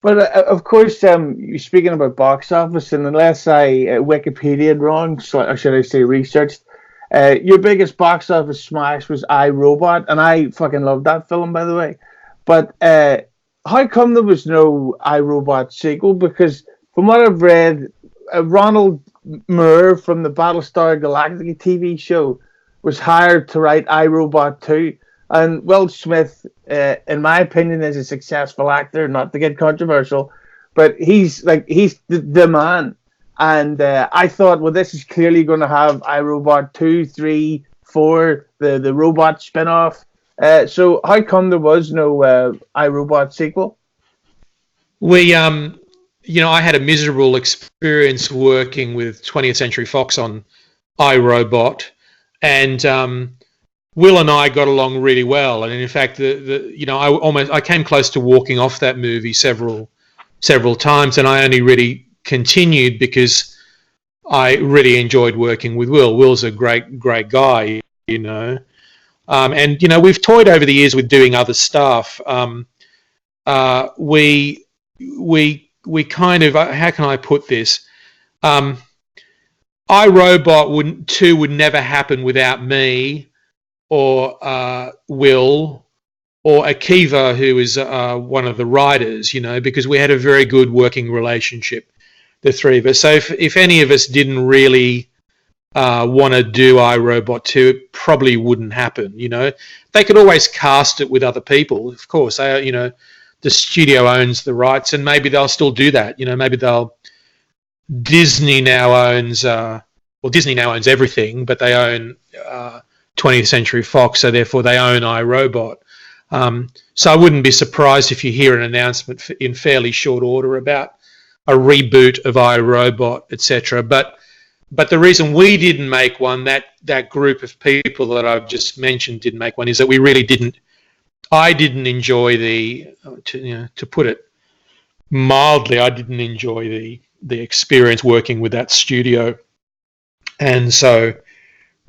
But of course, you're speaking about box office, and unless I Wikipedia wrong, or should I say researched, your biggest box office smash was I, Robot, and I fucking love that film, by the way. But how come there was no I, Robot sequel? Because from what I've read, Ronald Moore from the Battlestar Galactica TV show was hired to write I, Robot 2. And Will Smith, in my opinion, is a successful actor. Not to get controversial, but he's the man. And I thought, well, this is clearly going to have iRobot 2, 3, 4, the robot spin-off. So how come there was no iRobot sequel? I had a miserable experience working with 20th Century Fox on iRobot, and Will and I got along really well. And in fact, I came close to walking off that movie several times, and I only really continued because I really enjoyed working with Will. Will's a great guy, and we've toyed over the years with doing other stuff. We kind of, how can I put this? iRobot would never happen without me or Will or Akiva, who is one of the writers, because we had a very good working relationship, the three of us. So if any of us didn't really want to do iRobot 2, it probably wouldn't happen, They could always cast it with other people, of course. The studio owns the rights, and maybe they'll still do that. Maybe Disney now owns everything, but they own 20th Century Fox, so therefore they own iRobot. So I wouldn't be surprised if you hear an announcement in fairly short order about a reboot of iRobot, etc. But the reason we didn't make one, that group of people that I've just mentioned didn't make one, is that we really didn't. I didn't enjoy to put it mildly, I didn't enjoy the experience working with that studio, and so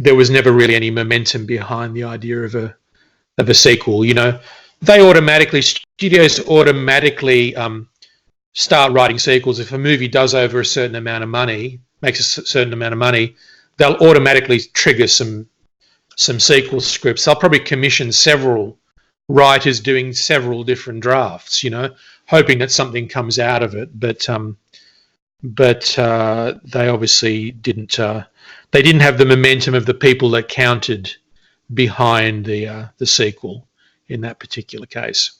there was never really any momentum behind the idea of a sequel. Studios automatically start writing sequels if a movie does over a certain amount of money, makes a certain amount of money. They'll automatically trigger some sequel scripts. They'll probably commission several writers doing several different drafts, hoping that something comes out of it. But they obviously didn't. They didn't have the momentum of the people that counted behind the sequel in that particular case.